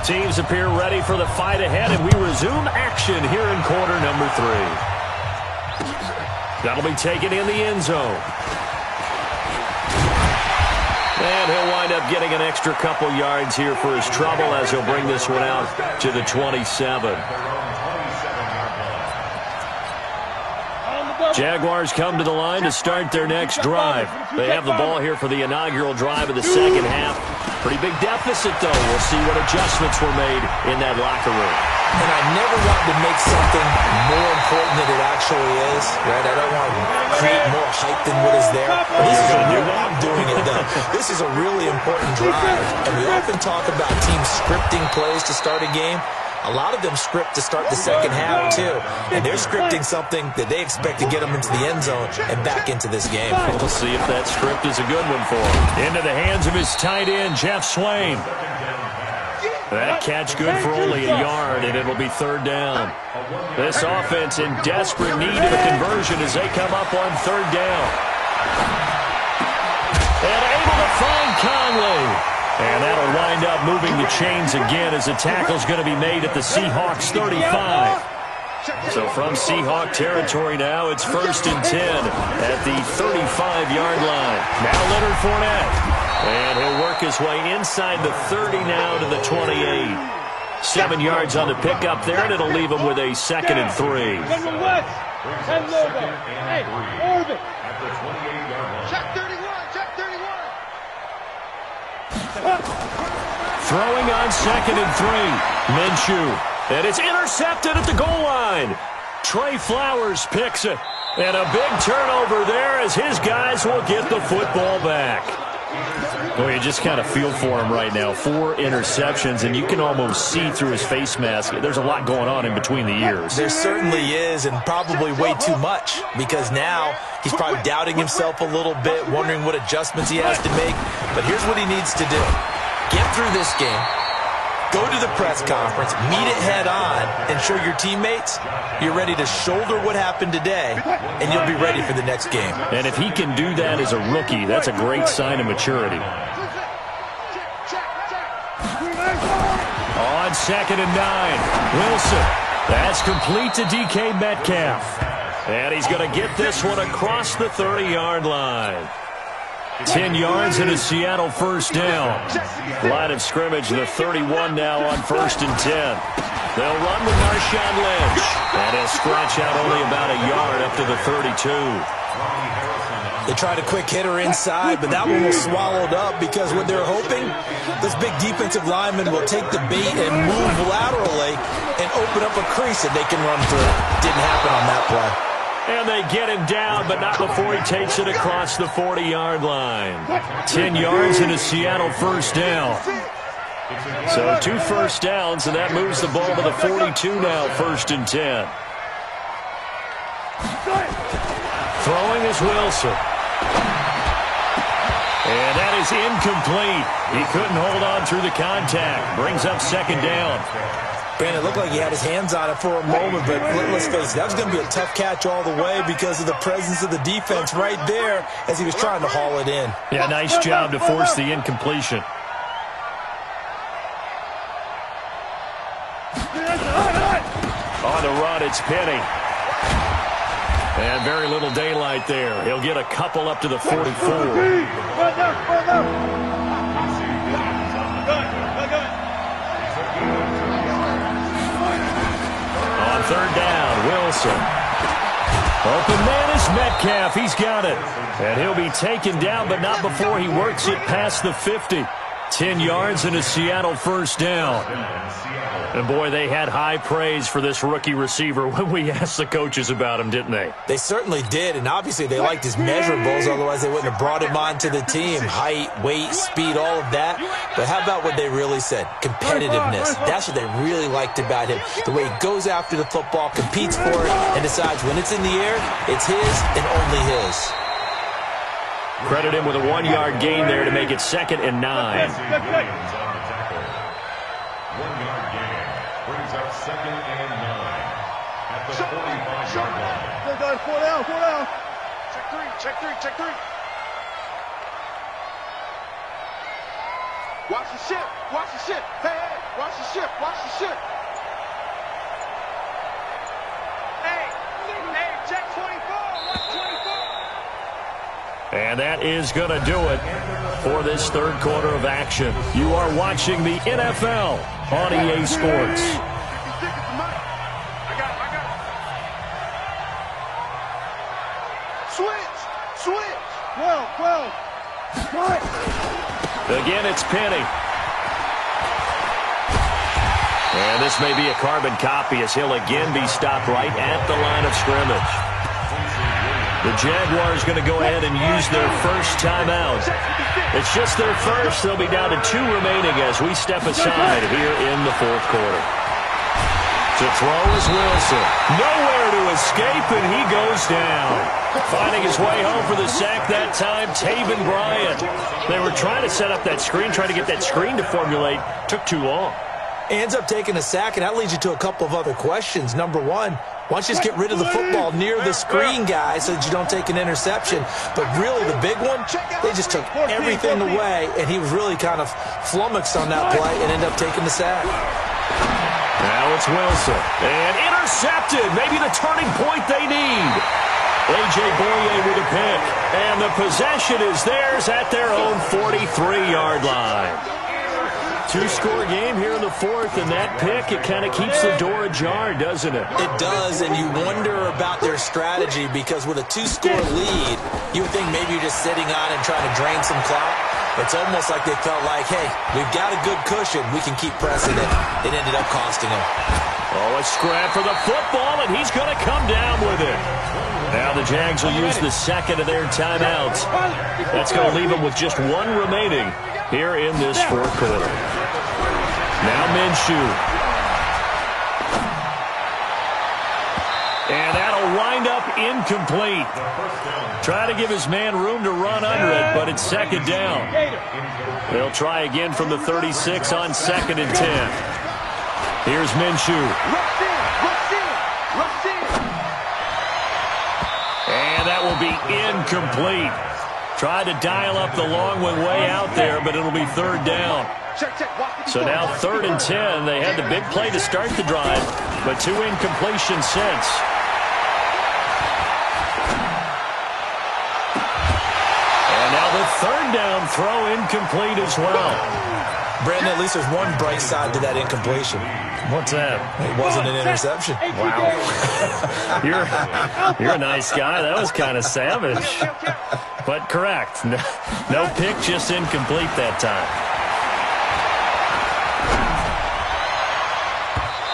Both teams appear ready for the fight ahead, and we resume action here in quarter number 3. That'll be taken in the end zone. And he'll wind up getting an extra couple yards here for his trouble as he'll bring this one out to the 27. Jaguars come to the line to start their next drive. They have the ball here for the inaugural drive of the second half. Pretty big deficit, though. We'll see what adjustments were made in that locker room. And I never want to make something more important than it actually is, right? I don't want to create more hype than what is there. But this is I'm doing it, though. This is a really important drive. And we often talk about teams scripting plays to start a game. A lot of them script to start the second half, too. And they're scripting something that they expect to get them into the end zone and back into this game. We'll see if that script is a good one for him. Into the hands of his tight end, Jeff Swain. That catch good for only a yard, and it'll be third down. This offense in desperate need of a conversion as they come up on third down. And able to find Conley. And that'll wind up moving the chains again as the tackle's going to be made at the Seahawks 35. So from Seahawk territory now, it's 1st and 10 at the 35-yard line. Now Leonard Fournette. And he'll work his way inside the 30 now to the 28. 7 yards on the pickup there, and it'll leave him with a 2nd and 3. Throwing on 2nd and 3. Minshew. And it's intercepted at the goal line. Trey Flowers picks it. And a big turnover there as his guys will get the football back. Well, you just kind of feel for him right now. 4 interceptions, and you can almost see through his face mask. There's a lot going on in between the ears. There certainly is, and probably way too much, because now he's probably doubting himself a little bit, wondering what adjustments he has to make. But here's what he needs to do. Get through this game, go to the press conference, meet it head on, and show your teammates you're ready to shoulder what happened today, and you'll be ready for the next game. And if he can do that as a rookie, that's a great sign of maturity. On 2nd and 9, Wilson. That's complete to DK Metcalf. And he's going to get this one across the 30-yard line. 10 yards and a Seattle 1st down. Line of scrimmage, the 31 now on 1st and 10. They'll run with Marshawn Lynch. And he'll scratch out only about a yard up to the 32. They tried a quick hitter inside, but that one was swallowed up because what they're hoping, this big defensive lineman will take the bait and move laterally and open up a crease that they can run through. Didn't happen on that play. And they get him down, but not before he takes it across the 40-yard line. 10 yards and a Seattle 1st down. So 2 first downs, and that moves the ball to the 42 now, 1st and 10. Throwing is Wilson. And that is incomplete. He couldn't hold on through the contact. Brings up 2nd down. Brandon, it looked like he had his hands on it for a moment, but let's face it, that was going to be a tough catch all the way because of the presence of the defense right there as he was trying to haul it in. Yeah, nice job to force the incompletion. On the run, it's Penny. And very little daylight there. He'll get a couple up to the 44. On 3rd down, Wilson. Open man is Metcalf. He's got it. And he'll be taken down, but not before he works it past the 50. 10 yards and a Seattle 1st down. And, boy, they had high praise for this rookie receiver when we asked the coaches about him, didn't they? They certainly did, and obviously they liked his measurables, otherwise they wouldn't have brought him onto the team. Height, weight, speed, all of that. But how about what they really said? Competitiveness. That's what they really liked about him. The way he goes after the football, competes for it, and decides when it's in the air, it's his and only his. Credit him with a 1-yard gain there to make it 2nd and 9. 1-yard gain brings up 2nd and 9 at the 45-yard line. 4 down, 4 down. Check 3, check 3, check 3. Watch the ship. Watch the ship. Hey, hey, watch the ship. Watch the ship. Hey, check 24. Watch 24. And that is going to do it for this third quarter of action. You are watching the NFL on EA Sports. Switch. 12. Again, it's Penny. And this may be a carbon copy as he'll again be stopped right at the line of scrimmage. The Jaguars going to go ahead and use their first timeout. It's just their first. They'll be down to 2 remaining as we step aside here in the fourth quarter. To throw is Wilson. Nowhere to escape, and he goes down. Finding his way home for the sack that time, Taven Bryan. They were trying to set up that screen, trying to get that screen to formulate. Took too long. Ends up taking a sack, and that leads you to a couple of other questions. Number one, why don't you just get rid of the football near the screen guy so that you don't take an interception? But really the big one, they just took everything away, and he was really kind of flummoxed on that play and ended up taking the sack. Now it's Wilson. And intercepted. Maybe the turning point they need. A.J. Boye with a pick. And the possession is theirs at their own 43-yard line. 2-score game here in the fourth, and that pick, it kind of keeps the door ajar, doesn't it? It does, and you wonder about their strategy because with a 2-score lead, you would think maybe you're just sitting on and trying to drain some clock. It's almost like they felt like, hey, we've got a good cushion. We can keep pressing it. It ended up costing them. Oh, a scrap for the football, and he's going to come down with it. Now the Jags will use the second of their timeouts. That's going to leave them with just 1 remaining here in this fourth quarter. Now Minshew. And that'll wind up incomplete. Try to give his man room to run under it, but it's second down. They'll try again from the 36 on 2nd and 10. Here's Minshew. And that will be incomplete. Tried to dial up the long one way out there, but it'll be 3rd down. So now 3rd and 10. They had the big play to start the drive, but 2 incompletions since. And now the 3rd down throw incomplete as well. Brandon, at least there's one bright side to that incompletion. What's that? It wasn't an interception. Wow. You're a nice guy. That was kind of savage. But correct. No pick, just incomplete that time.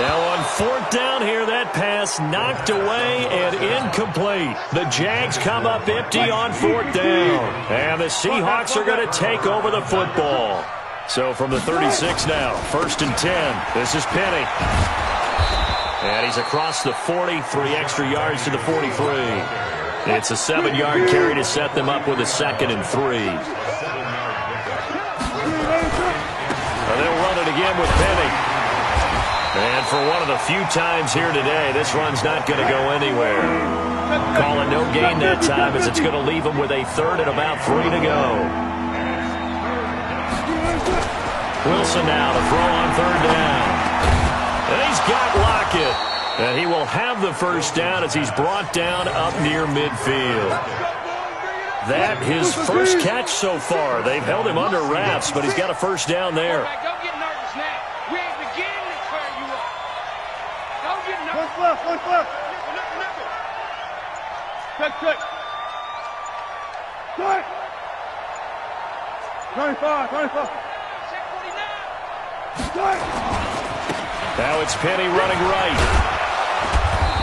Now on 4th down here, that pass knocked away and incomplete. The Jags come up empty on 4th down. And the Seahawks are going to take over the football. So from the 36 now, 1st and 10. This is Penny. And he's across the 40, 3 extra yards to the 43. It's a 7-yard carry to set them up with a 2nd and 3. They'll run it again with Penny. And for one of the few times here today, this run's not going to go anywhere. Call it no gain that time as it's going to leave them with a 3rd and about 3 to go. Wilson now to throw on 3rd down. And he's got Lockett. And he will have the 1st down as he's brought down up near midfield. That his first catch so far. They've held him under wraps, but he's got a 1st down there. Don't get nervous now. We ain't beginning to tear you up. Don't get nervous. One left. Check. Good. 25. Check 49. Now it's Penny running right.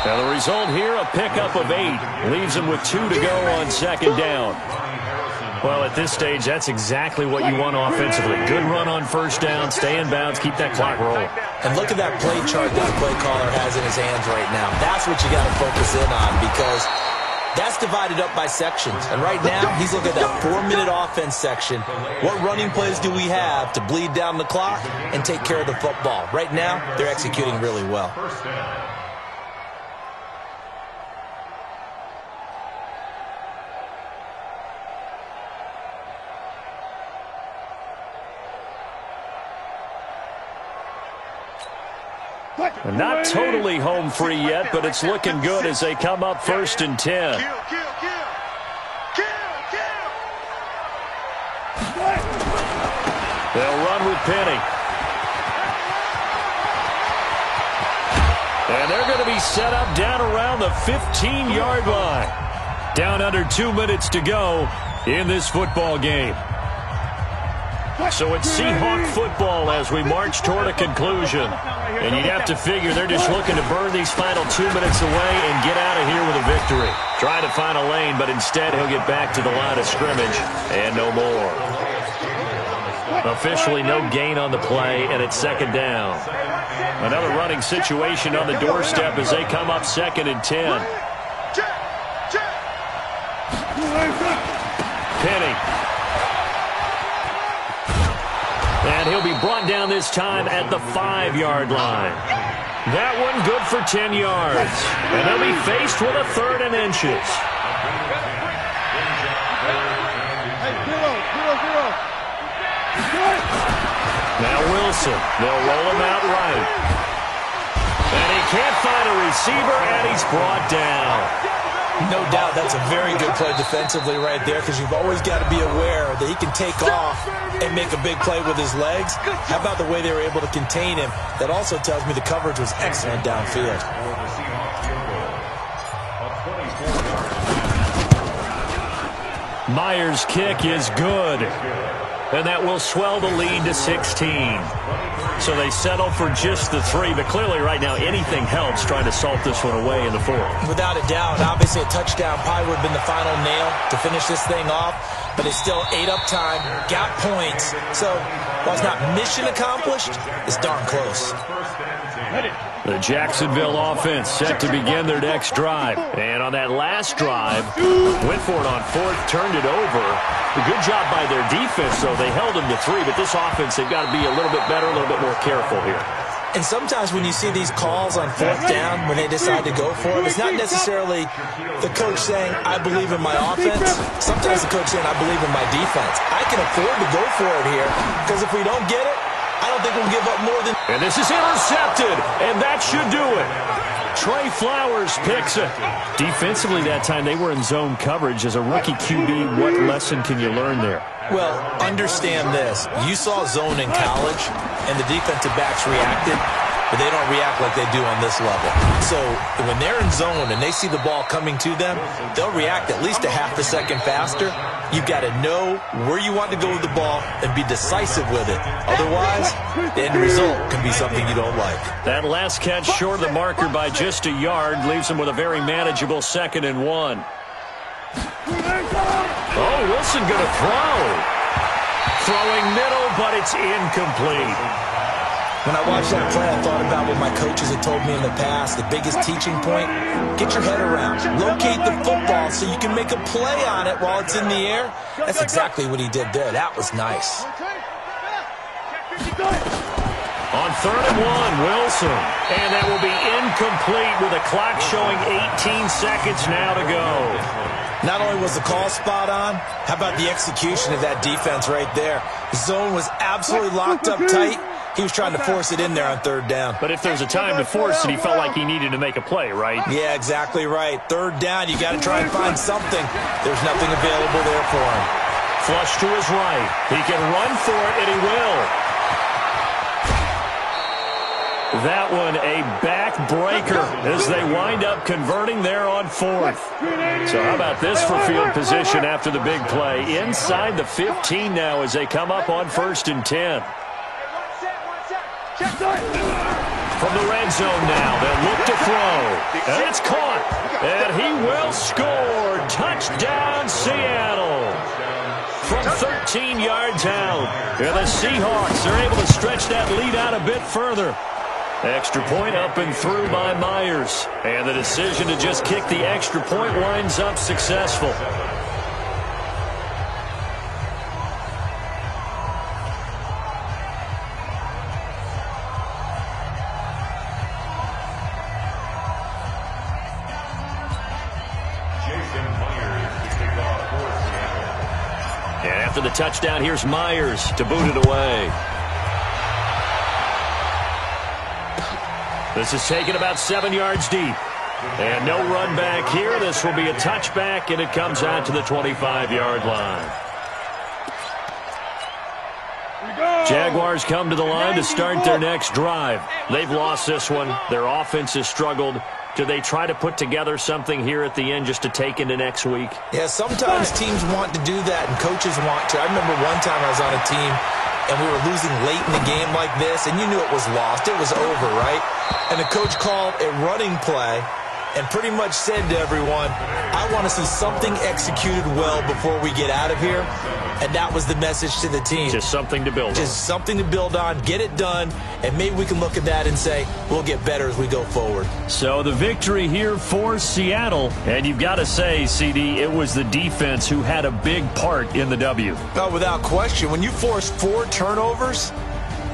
Now the result here, a pickup of 8. Leaves him with 2 to go on 2nd down. Well, at this stage, that's exactly what you want offensively. Good run on 1st down, stay in bounds, keep that clock rolling. And look at that play chart that the play caller has in his hands right now. That's what you got to focus in on because that's divided up by sections. And right now, he's looking at that 4-minute offense section. What running plays do we have to bleed down the clock and take care of the football? Right now, they're executing really well. Not totally home free yet, but it's looking good as they come up 1st and 10. They'll run with Penny. And they're going to be set up down around the 15-yard line. Down under 2 minutes to go in this football game. So it's Seahawk football as we march toward a conclusion. And you'd have to figure they're just looking to burn these final 2 minutes away and get out of here with a victory. Trying to find a lane, but instead he'll get back to the line of scrimmage and no more. Officially no gain on the play, and it's 2nd down. Another running situation on the doorstep as they come up 2nd and 10. Penny. And he'll be brought down this time at the 5-yard line. That one good for 10 yards. And they'll be faced with a 3rd and inches. Now Wilson. They'll roll him out right. And he can't find a receiver, and he's brought down. No doubt that's a very good play defensively right there, because you've always got to be aware that he can take off and make a big play with his legs. How about the way they were able to contain him? That also tells me the coverage was excellent downfield. Myers' kick is good. And that will swell the lead to 16. So they settle for just the 3, but clearly right now anything helps trying to salt this one away in the 4th. Without a doubt, obviously a touchdown probably would have been the final nail to finish this thing off, but it's still ate up time, got points. So while it's not mission accomplished, it's darn close. The Jacksonville offense set to begin their next drive. And on that last drive, went for it on 4th, turned it over. A good job by their defense, though. They held them to 3, but this offense, they've got to be a little bit better, a little bit more careful here. And sometimes when you see these calls on 4th down, when they decide to go for it, it's not necessarily the coach saying, I believe in my offense. Sometimes the coach saying, I believe in my defense. I can afford to go for it here, because if we don't get it, I don't think we'll give up more than... And this is intercepted, and that should do it. Trey Flowers picks it. Defensively that time, they were in zone coverage. As a rookie QB, what lesson can you learn there? Well, understand this. You saw zone in college, and the defensive backs reacted, but they don't react like they do on this level. So when they're in zone and they see the ball coming to them, they'll react at least a half a second faster. You've got to know where you want to go with the ball and be decisive with it. Otherwise, the end result can be something you don't like. That last catch short of the marker by just a yard leaves them with a very manageable 2nd and 1. Oh, Wilson going to throw. Throwing middle, but it's incomplete. When I watched that play, I thought about what my coaches had told me in the past. The biggest teaching point, get your head around. Locate the football so you can make a play on it while it's in the air. That's exactly what he did there. That was nice. On 3rd and 1, Wilson. And that will be incomplete with the clock showing 18 seconds now to go. Not only was the call spot on, how about the execution of that defense right there? The zone was absolutely locked up tight. He was trying to force it in there on 3rd down. But if there's a time to force it, he felt like he needed to make a play, right? Yeah, exactly right. 3rd down, you got to try and find something. There's nothing available there for him. Flush to his right. He can run for it, and he will. That one a backbreaker as they wind up converting there on 4th. So how about this for field position after the big play? Inside the 15 now as they come up on 1st and 10. From the red zone now, they'll look to throw. And it's caught. And he will score. Touchdown, Seattle. From 13 yards out. And the Seahawks are able to stretch that lead out a bit further. Extra point up and through by Myers. And the decision to just kick the extra point winds up successful. And after the touchdown, here's Myers to boot it away. This is taken about 7 yards deep. And no run back here. This will be a touchback, and it comes out to the 25-yard line. Jaguars come to the line to start their next drive. They've lost this one. Their offense has struggled. Do they try to put together something here at the end just to take into next week? Yeah, sometimes teams want to do that, and coaches want to. I remember one time I was on a team, and we were losing late in the game like this, and you knew it was lost. It was over, right? And the coach called a running play and pretty much said to everyone, I want to see something executed well before we get out of here. And that was the message to the team. Just something to build on. Just something to build on, get it done, and maybe we can look at that and say, we'll get better as we go forward. So the victory here for Seattle. And you've got to say, CD, it was the defense who had a big part in the W. No, without question. When you force 4 turnovers,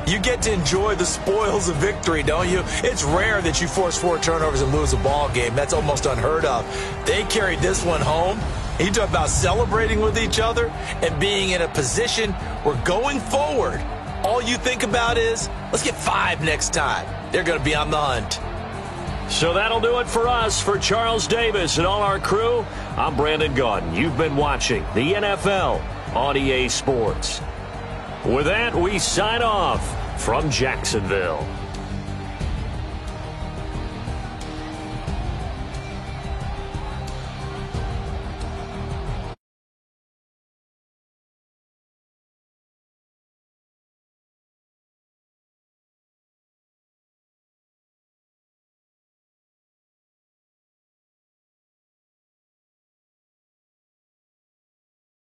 you get to enjoy the spoils of victory, don't you? It's rare that you force 4 turnovers and lose a ball game. That's almost unheard of. They carried this one home. You talk about celebrating with each other and being in a position where going forward, all you think about is, let's get 5 next time. They're going to be on the hunt. So that'll do it for us. For Charles Davis and all our crew, I'm Brandon Gaudin. You've been watching the NFL on EA Sports. With that, we sign off from Jacksonville.